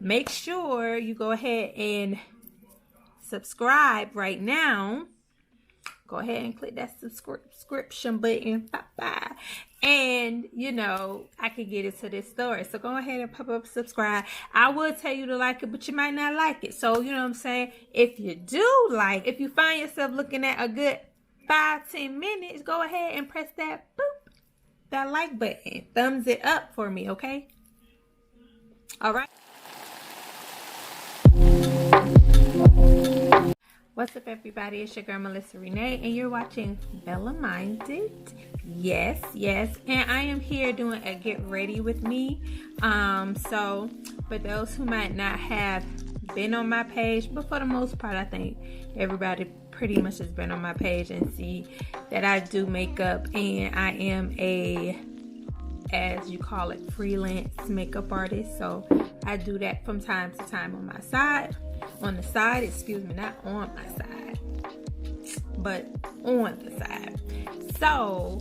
make sure you go ahead and subscribe right now. Go ahead and click that subscription button. Bye-bye. And, you know, I can get into this story. So go ahead and pop up subscribe. I would tell you to like it, but you might not like it. So, you know what I'm saying? If you do like, if you find yourself looking at a good 5-10 minutes, go ahead and press that boop, that like button. Thumbs it up for me, okay? All right. What's up, everybody? It's your girl Melissa Renee, and you're watching Bella Minded. Yes, and I am here doing a get ready with me. So for those who might not have been on my page, but for the most part, I think everybody pretty much has been on my page and see that I do makeup, and I am a, as you call it, freelance makeup artist. So I do that from time to time on my side. On the side, excuse me, not on my side, but on the side. So,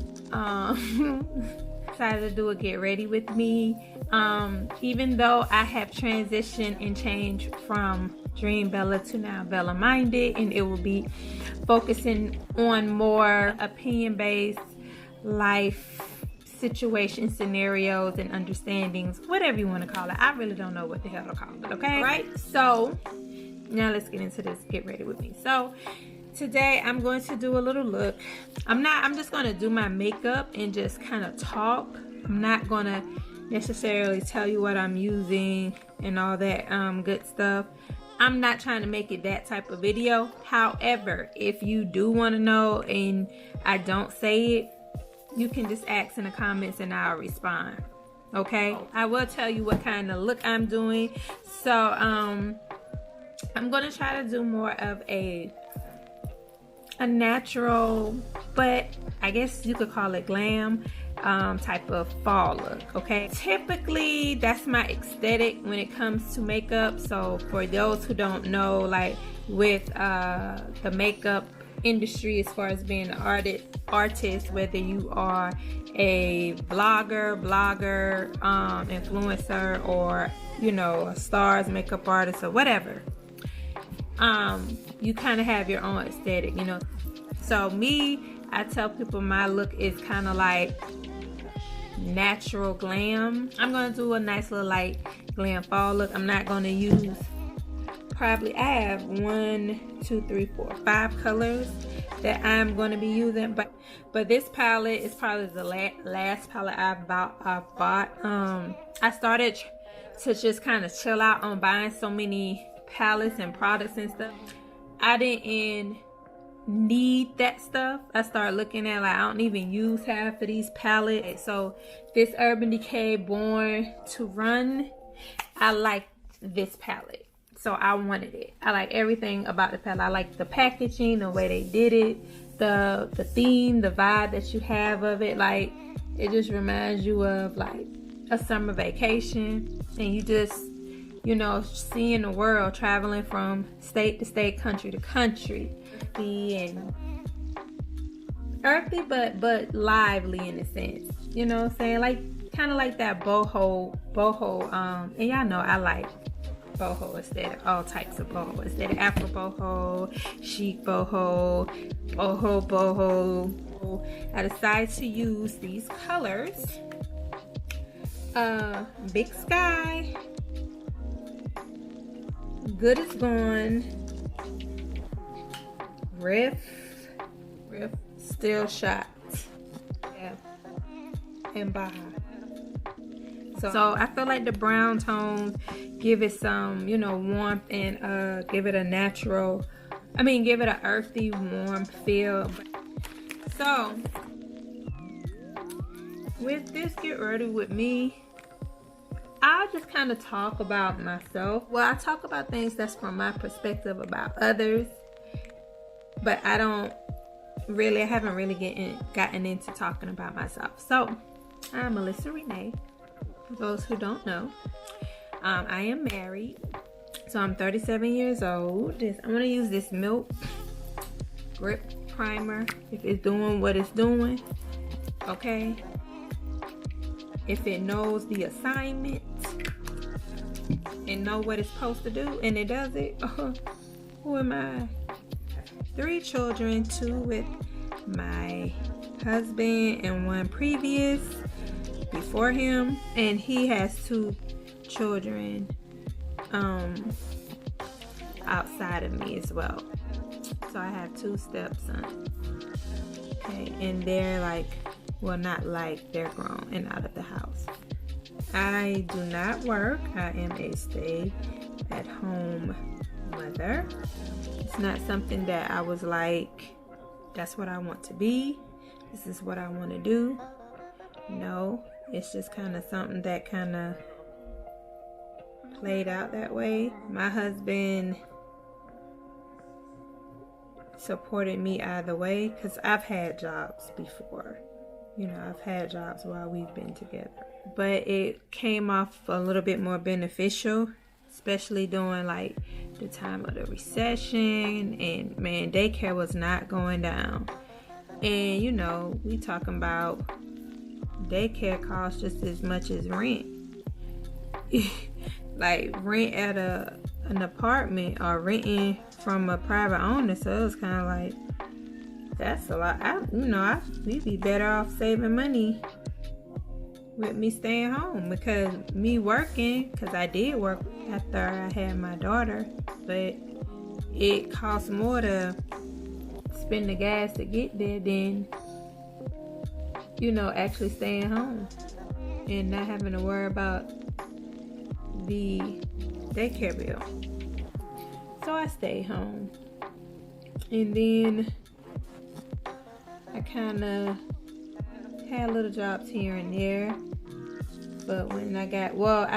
decided to do a get ready with me. Even though I have transitioned and changed from Dream Bella to now Bella Minded, and it will be focusing on more opinion-based life situation scenarios and understandings, whatever you want to call it. I really don't know what the hell to call it, okay? Right? So now let's get into this get ready with me. So today I'm going to do a little look. I'm just going to do my makeup and just kind of talk. I'm not going to necessarily tell you what I'm using and all that good stuff. I'm not trying to make it that type of video. However, if you do want to know and I don't say it, you can just ask in the comments and I'll respond. Okay, I will tell you what kind of look I'm doing. So I'm gonna try to do more of a natural, but I guess you could call it glam type of fall look. Okay, typically that's my aesthetic when it comes to makeup. So for those who don't know, like with the makeup industry, as far as being an artist, whether you are a blogger, influencer, or you know, a stars makeup artist or whatever, you kind of have your own aesthetic, you know. So me, I tell people my look is kind of like natural glam. I'm gonna do a nice little light glam fall look. I'm not gonna use, probably I have 1, 2, 3, 4, 5 colors that I'm going to be using, but this palette is probably the last palette I've bought. I started to just kind of chill out on buying so many palettes and products and stuff. I didn't need that stuff. I started looking at, like, I don't even use half of these palettes. So this Urban Decay Born to Run, I like this palette. So I wanted it. I like everything about the palette. I like the packaging, the way they did it, the theme, the vibe that you have of it. Like, it just reminds you of like a summer vacation, and you just, you know, seeing the world, traveling from state to state, country to country. And earthy, but lively in a sense. You know what I'm saying? Like, kind of like that boho. And y'all know I like boho aesthetic, all types of boho aesthetic, Afro boho, chic boho, boho. I decided to use these colors. Big Sky, Good Is Gone, Riff, Still Shot, yeah, and Baja. So I feel like the brown tones give it some, you know, warmth, and give it a natural, give it an earthy, warm feel. So with this get ready with me, I'll just kind of talk about myself. Well, I talk about things that's from my perspective about others, but I haven't really gotten into talking about myself. So I'm Melissa Renee. For those who don't know, I am married. So I'm 37 years old. I'm going to use this Milk Grip Primer if it's doing what it's doing. Okay. If it knows the assignment. and know what it's supposed to do, and it does it. Who am I? 3 children, 2 with my husband and 1 previous before him, and he has 2 children outside of me as well. So I have 2 stepsons. Okay, and they're like, well, not like, they're grown and out of the house. I do not work. I am a stay-at-home mother. It's not something that I was like, that's what I want to be. This is what I want to do. No, it's just kind of something that kind of played out that way. My husband supported me either way, because I've had jobs before. You know, I've had jobs while we've been together. But it came off a little bit more beneficial, especially during like the time of the recession, and man, daycare was not going down. And you know, we talking about daycare costs just as much as rent. Like rent at an apartment or renting from a private owner. So it was kind of like, that's a lot. We'd be better off saving money with me staying home, because me working, because I did work after I had my daughter, but it costs more to spend the gas to get there than, you know, actually staying home and not having to worry about the daycare bill. So I stayed home, and then I kind of had little jobs here and there. But when I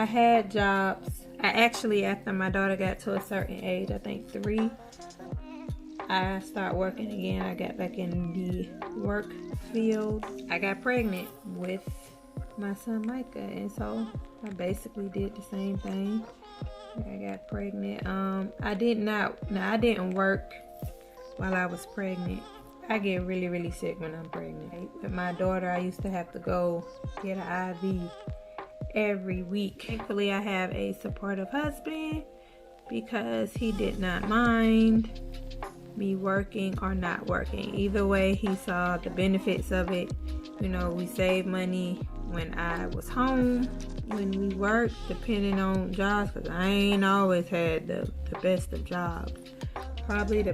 had jobs. I actually, after my daughter got to a certain age, I think 3, I started working again. I got back in the work field. I got pregnant with my son Micah, and so I basically did the same thing. I got pregnant. I didn't work while I was pregnant. I get really, really sick when I'm pregnant. With my daughter, I used to have to go get an IV every week. Thankfully, I have a supportive husband, because he did not mind me working or not working. Either way, he saw the benefits of it. You know, we saved money when I was home, when we worked, depending on jobs, because I ain't always had the best of jobs. Probably the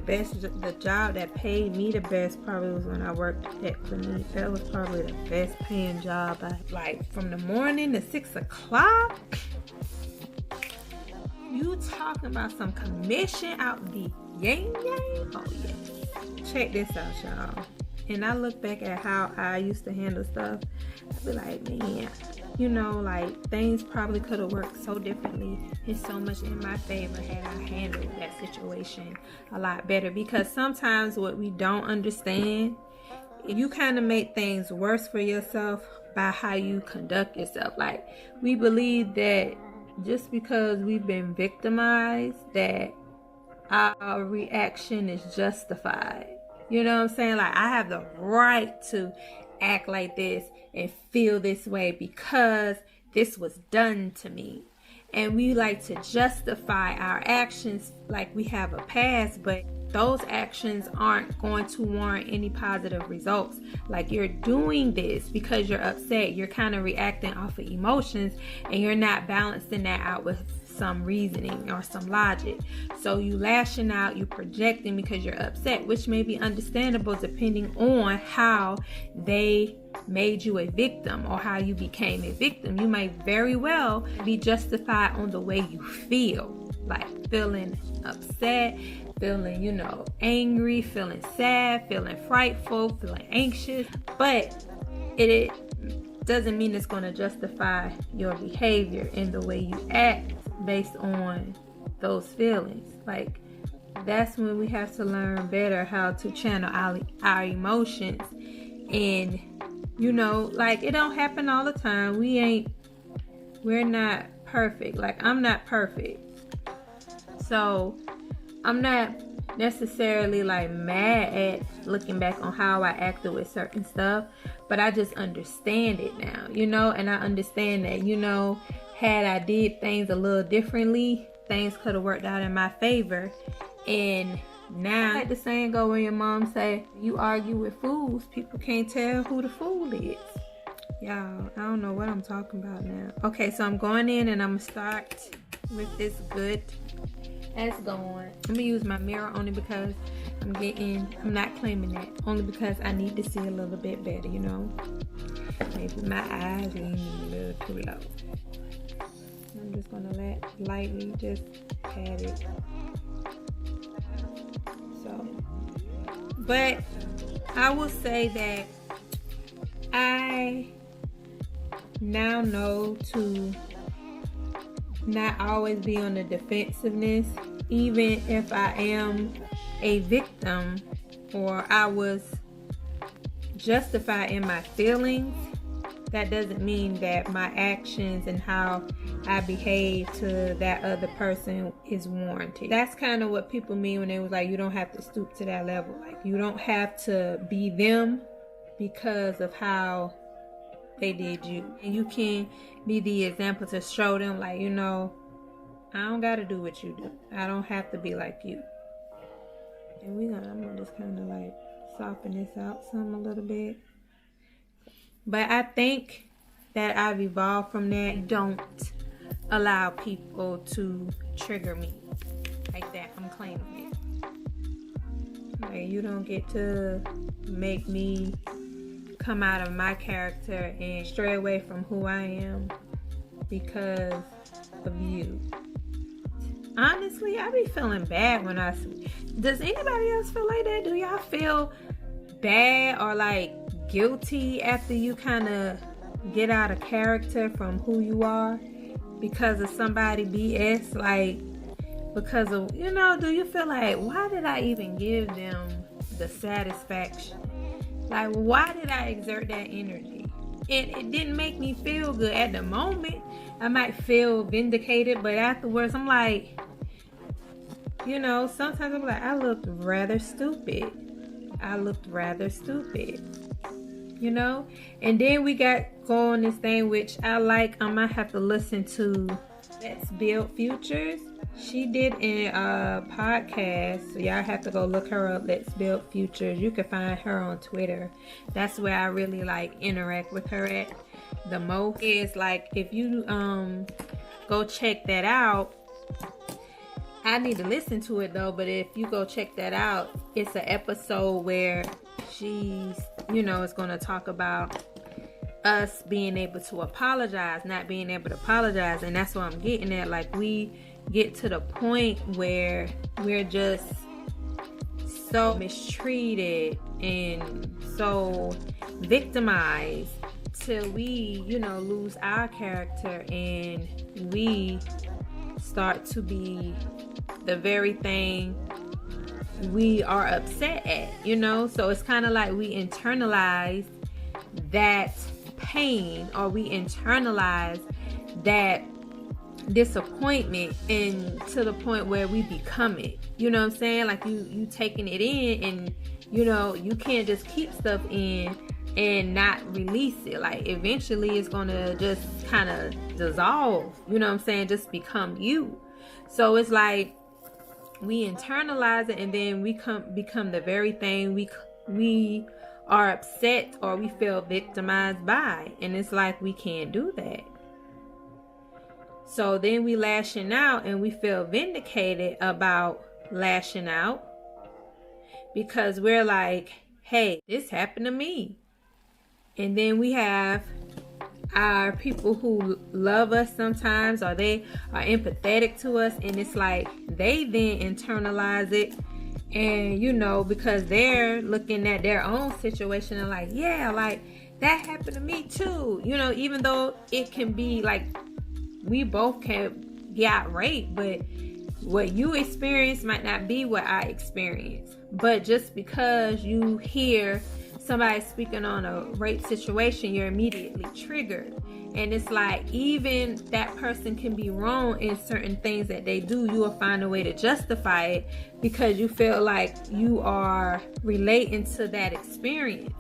job that paid me the best probably was when I worked at Clinique. That was probably the best paying job. Like from the morning to 6 o'clock. You talking about some commission out the yang yang? Oh yeah. Check this out, y'all. And I look back at how I used to handle stuff. I be like, man, you know, like things probably could have worked so differently and so much in my favor had I handled that situation a lot better. Because sometimes what we don't understand, you kind of make things worse for yourself by how you conduct yourself. Like, we believe that just because we've been victimized, that our reaction is justified. You know what I'm saying? Like, I have the right to act like this and feel this way because this was done to me. And we like to justify our actions like we have a past, but those actions aren't going to warrant any positive results. Like, you're doing this because you're upset. You're kind of reacting off of emotions, and you're not balancing that out with some reasoning or some logic. So you lashing out, you projecting because you're upset, which may be understandable depending on how they made you a victim or how you became a victim. You may very well be justified on the way you feel, like feeling upset, feeling, you know, angry, feeling sad, feeling frightful, feeling anxious, but it doesn't mean it's going to justify your behavior and the way you act based on those feelings. Like, that's when we have to learn better how to channel our emotions. And, you know, like, it don't happen all the time. We're not perfect. Like, I'm not perfect. So I'm not necessarily like mad at looking back on how I acted with certain stuff, but I just understand it now, you know, and I understand that, you know, had I did things a little differently, things could have worked out in my favor. And now, like the saying go, when your mom say, you argue with fools, people can't tell who the fool is. Y'all, I don't know what I'm talking about now. Okay, so I'm going in and I'm gonna start with this good as going. I'm gonna use my mirror only because I'm not claiming that, only because I need to see a little bit better, you know. Maybe my eyes leaning a little too low. I'm just gonna lightly just pat it. So, but I will say that I now know to not always be on the defensiveness, even if I am a victim or I was justified in my feelings. That doesn't mean that my actions and how I behave to that other person is warranted. That's kind of what people mean when they was like, you don't have to stoop to that level. Like, you don't have to be them because of how they did you. And you can be the example to show them, like, you know, I don't got to do what you do. I don't have to be like you. And I'm gonna just kind of like soften this out some a little bit. But I think that I've evolved from that. Don't allow people to trigger me like that. I'm claiming it. Like, you don't get to make me come out of my character and stray away from who I am because of you. Honestly, I be feeling bad when I see. Does anybody else feel like that? Do y'all feel bad or like guilty after you kind of get out of character from who you are because of somebody BS? Like, because of, you know, do you feel like, why did I even give them the satisfaction? Like, why did I exert that energy? It didn't make me feel good at the moment. I might feel vindicated, but afterwards I'm like, you know, sometimes I'm like, I looked rather stupid. You know? And then we got going this thing, which I like. I might have to listen to Let's Build Futures. She did a podcast, so y'all have to go look her up, Let's Build Futures. You can find her on Twitter. That's where I really like interact with her at the most. Is like, if you go check that out, I need to listen to it though, but if you go check that out, it's an episode where she's, you know, is going to talk about us being able to apologize, not being able to apologize. And that's what I'm getting at. Like, we get to the point where we're just so mistreated and so victimized till we, you know, lose our character and we start to be the very thing we are upset at, you know? So it's kind of like we internalize that pain, or we internalize that disappointment, and to the point where we become it. You know what I'm saying? Like, you taking it in, and you know, you can't just keep stuff in and not release it. Like, eventually it's gonna just kind of dissolve, you know what I'm saying, just become you. So it's like we internalize it, and then we become the very thing we are upset or we feel victimized by. And it's like, we can't do that. So then we lashing out, and we feel vindicated about lashing out because we're like, hey, this happened to me. And then we have our people who love us sometimes, or they are empathetic to us, and it's like they then internalize it, and you know, because they're looking at their own situation and like, yeah, like that happened to me too, you know, even though it can be like we both can get outraged, but what you experience might not be what I experience. But just because you hear somebody speaking on a rape situation, you're immediately triggered. And it's like, even that person can be wrong in certain things that they do, you will find a way to justify it because you feel like you are relating to that experience.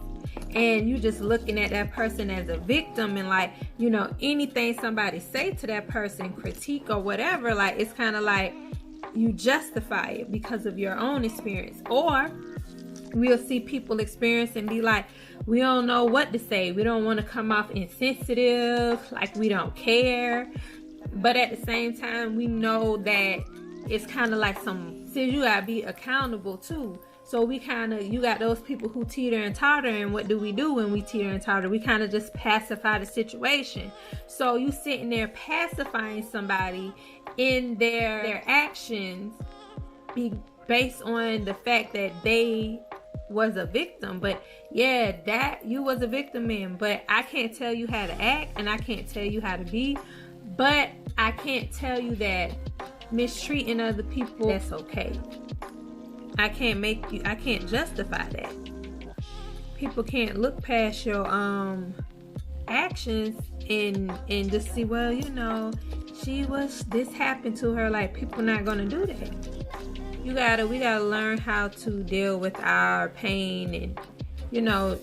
and you just looking at that person as a victim, and like, you know, anything somebody say to that person, critique or whatever, like it's kind of like you justify it because of your own experience. Or we'll see people experience and be like, we don't know what to say, we don't want to come off insensitive, like we don't care. But at the same time, we know that it's kind of like you gotta be accountable too. So we kind of, you got those people who teeter and totter, and what do we do when we teeter and totter? We kind of just pacify the situation. So you sitting there pacifying somebody in their actions based on the fact that they was a victim. But yeah, that you was a victim in, but I can't tell you how to act, and I can't tell you how to be, but I can't tell you that mistreating other people, that's okay. I can't justify that. People can't look past your actions and just see, well, you know, this happened to her. Like, people not gonna do that. We gotta learn how to deal with our pain, and, you know,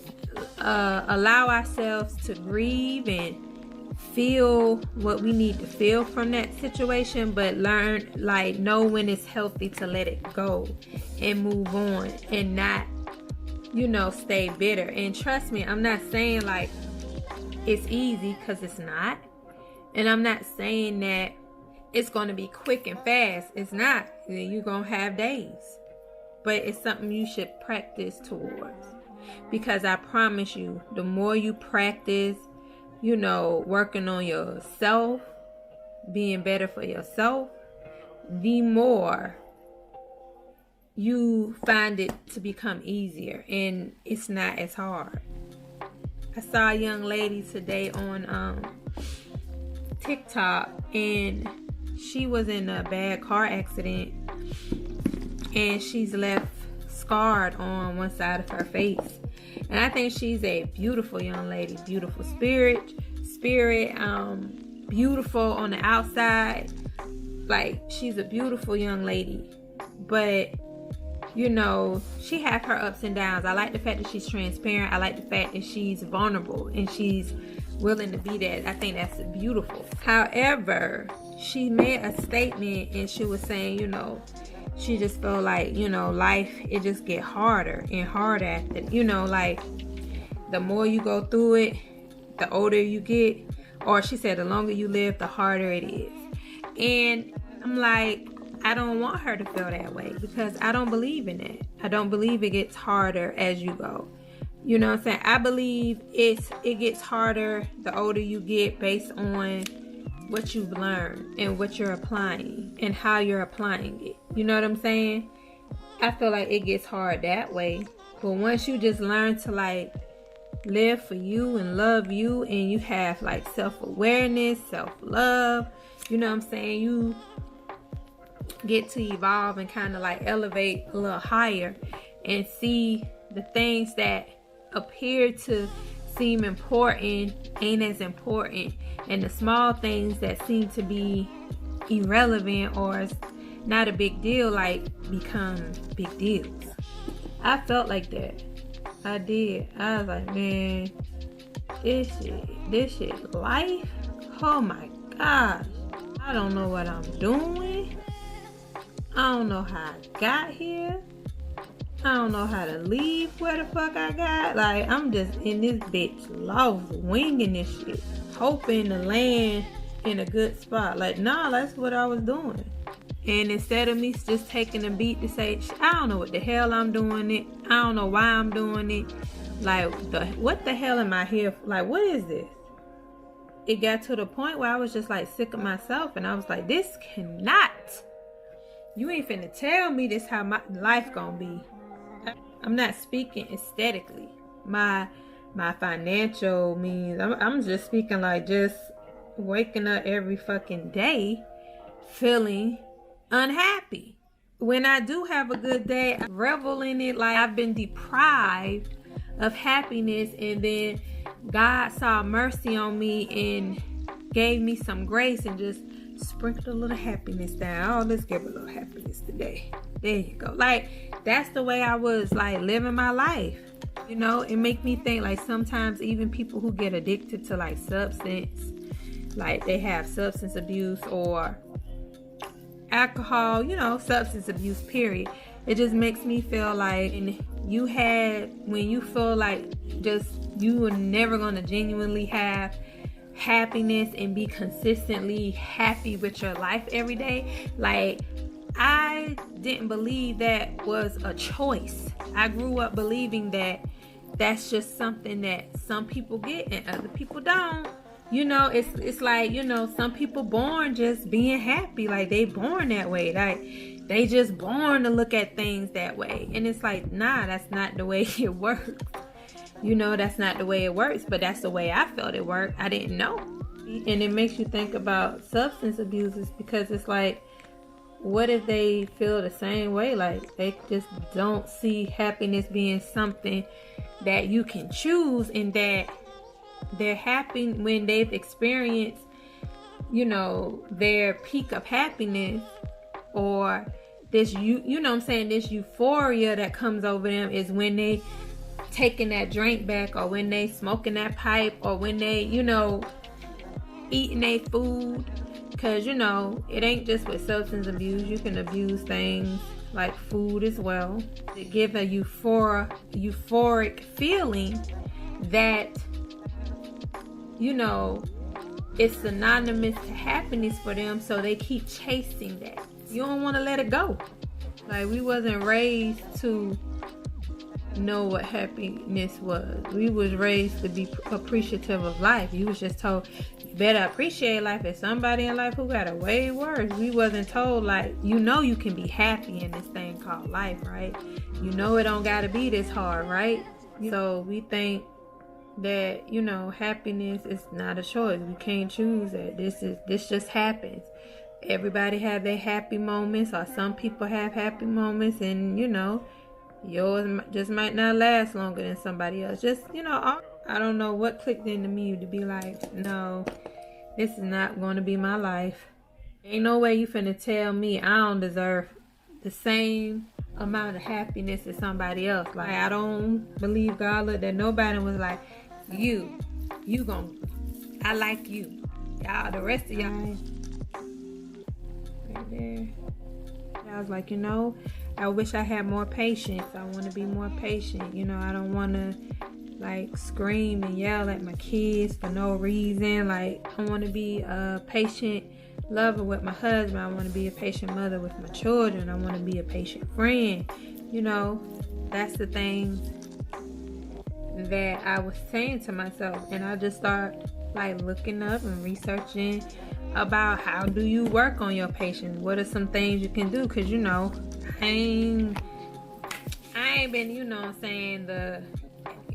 allow ourselves to grieve and feel what we need to feel from that situation, but learn, like, know when it's healthy to let it go and move on, and not, you know, stay bitter. And trust me, I'm not saying like it's easy, because it's not, and I'm not saying that it's going to be quick and fast. It's not. You're going to have days, but it's something you should practice towards, because I promise you, the more you practice, you know, working on yourself, being better for yourself, the more you find it to become easier, and it's not as hard. I saw a young lady today on TikTok, and she was in a bad car accident, and she's left scarred on one side of her face. And I think she's a beautiful young lady, beautiful spirit, beautiful on the outside. Like, she's a beautiful young lady. But, you know, she has her ups and downs. I like the fact that she's transparent. I like the fact that she's vulnerable and she's willing to be that. I think that's beautiful. However, she made a statement, and she was saying, you know, she just felt like, you know, life, it just get harder and harder after, you know, like, the more you go through it, the older you get. Or she said, the longer you live, the harder it is. And I'm like, I don't want her to feel that way, because I don't believe in it. I don't believe it gets harder as you go. You know what I'm saying? I believe it gets harder the older you get, based on what you've learned and what you're applying and how you're applying it. You know what I'm saying? I feel like it gets hard that way. But once you just learn to, like, live for you and love you, and you have, like, self-awareness, self-love, you know what I'm saying? You get to evolve and kind of, like, elevate a little higher and see the things that appear to seem important ain't as important, and the small things that seem to be irrelevant or not a big deal, like, become big deals. I felt like that. I did. I was like, man, this shit life. Oh my gosh, I don't know what I'm doing. I don't know how I got here. I don't know how to leave where the fuck I got. Like, I'm just in this bitch lost, winging this shit, hoping to land in a good spot. Like, nah, that's what I was doing. And instead of me just taking a beat to say, I don't know what the hell I'm doing it. I don't know why I'm doing it. Like, what the hell am I here for? Like, what is this? It got to the point where I was just, like, sick of myself. And I was like, this cannot. You ain't finna tell me this how my life gonna be. I'm not speaking aesthetically. My financial means, I'm just speaking like just waking up every fucking day feeling unhappy. When I do have a good day, I revel in it like I've been deprived of happiness, and then God saw mercy on me and gave me some grace and just sprinkled a little happiness down. Oh, let's give a little happiness today. There you go. Like, that's the way I was, like, living my life. You know, it make me think like sometimes even people who get addicted to like substance, like they have substance abuse or alcohol, you know, substance abuse, period. It just makes me feel like when you feel like just you are never going to genuinely have happiness and be consistently happy with your life every day. Like, I didn't believe that was a choice. I grew up believing that that's just something that some people get and other people don't. You know, it's like, you know, some people born just being happy. Like, they born that way. Like, they just born to look at things that way. And it's like, nah, that's not the way it works. You know, that's not the way it works. But that's the way I felt it worked. I didn't know. And it makes you think about substance abusers, because it's like, what if they feel the same way? Like, they just don't see happiness being something that you can choose, and that they're happy when they've experienced, you know, their peak of happiness, or this, you know what I'm saying, this euphoria that comes over them is when they taking that drink back, or when they smoking that pipe, or when they, you know, eating their food. Because, you know, it ain't just with substance abuse. You can abuse things like food as well. To give a euphoric feeling that, you know, it's synonymous to happiness for them, so they keep chasing that. You don't want to let it go. Like, we wasn't raised to know what happiness was. We was raised to be appreciative of life. You was just told, you better appreciate life. There's somebody in life who got it way worse. We wasn't told, like, you know, you can be happy in this thing called life, right? You know, it don't gotta be this hard, right? So we think that, you know, happiness is not a choice. We can't choose that. This just happens. Everybody have their happy moments, or some people have happy moments, and, you know, yours just might not last longer than somebody else. Just, you know, I don't know what clicked into me to be like, no, this is not going to be my life. Ain't no way you finna tell me I don't deserve the same amount of happiness as somebody else. Like, I don't believe God looked at nobody and was like, you gon' I like you. Y'all, the rest of y'all right there. I was like, you know, I wish I had more patience. I want to be more patient. You know, I don't want to like scream and yell at my kids for no reason. Like, I want to be a patient lover with my husband. I want to be a patient mother with my children. I want to be a patient friend. You know, that's the thing that I was saying to myself. And I just started like looking up and researching about how do you work on your patience. What are some things you can do? Because, you know, I ain't been, you know what I'm saying,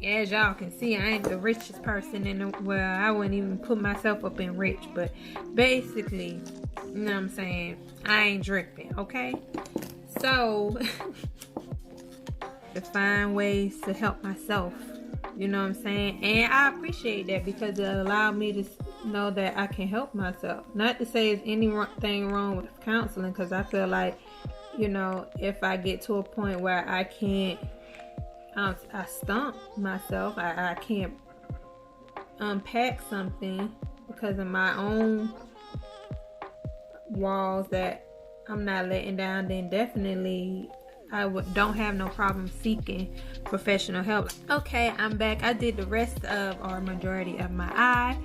as y'all can see, I ain't the richest person in the world. I wouldn't even put myself up in rich, but basically, you know what I'm saying, I ain't dripping, okay? So, to find ways to help myself, you know what I'm saying? And I appreciate that, because it allowed me to know that I can help myself. Not to say there's anything wrong with counseling, because I feel like, you know, if I get to a point where I can't, I stump myself, I can't unpack something because of my own walls that I'm not letting down, then definitely I don't have no problem seeking professional help. Okay, I'm back. I did the rest of, or majority of, my eye.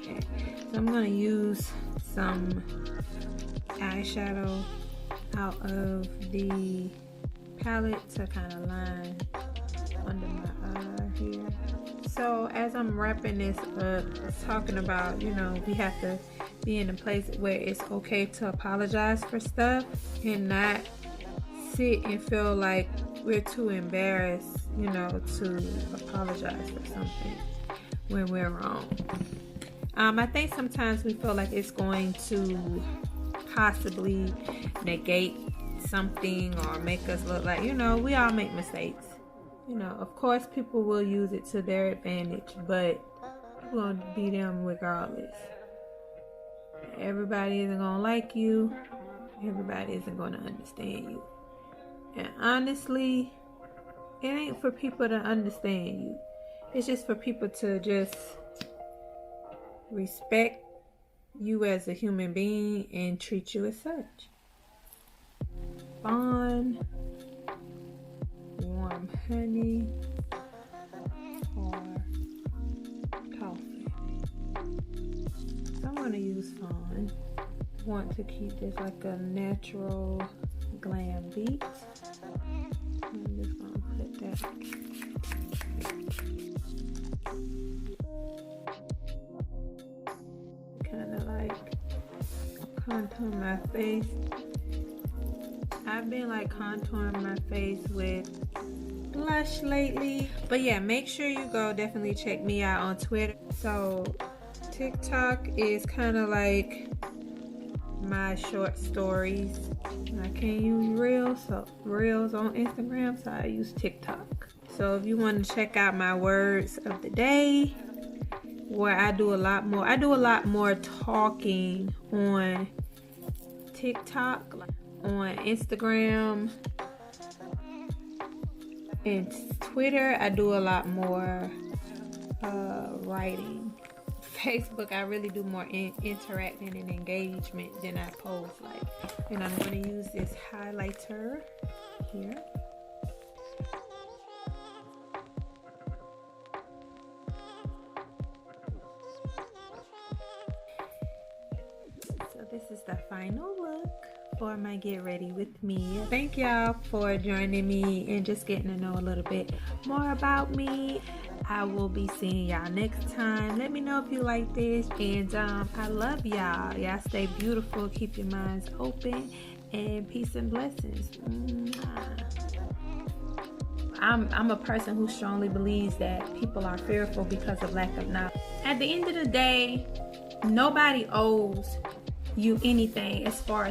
So I'm going to use some eyeshadow out of the palette to kind of line under my eye here. So as I'm wrapping this up, it's talking about, you know, we have to be in a place where it's okay to apologize for stuff and not sit and feel like we're too embarrassed, you know, to apologize for something when we're wrong. I think sometimes we feel like it's going to possibly negate something or make us look like, you know, we all make mistakes. You know, of course people will use it to their advantage, but you're going to be them regardless. Everybody isn't going to like you. Everybody isn't going to understand you. And honestly, it ain't for people to understand you. It's just for people to just respect you as a human being and treat you as such. Fawn, warm honey, or coffee. So I'm gonna use fawn. Want to keep this like a natural glam beat. I'm just gonna put that. Kind of like contour my face. I've been like contouring my face with blush lately. But yeah, make sure you go definitely check me out on Twitter. So TikTok is kind of like my short stories. I can't use reels on Instagram, so I use TikTok. So if you want to check out my words of the day, where I do a lot more talking on TikTok, on Instagram, and Twitter. I do a lot more writing. Facebook, I really do more interacting and engagement than I post. And I'm going to use this highlighter here. So this is the final look for my get ready with me. Thank y'all for joining me and just getting to know a little bit more about me. I will be seeing y'all next time. Let me know if you like this, and I love y'all. Y'all stay beautiful, keep your minds open, and peace and blessings. I'm a person who strongly believes that people are fearful because of lack of knowledge. At the end of the day, nobody owes you anything as far as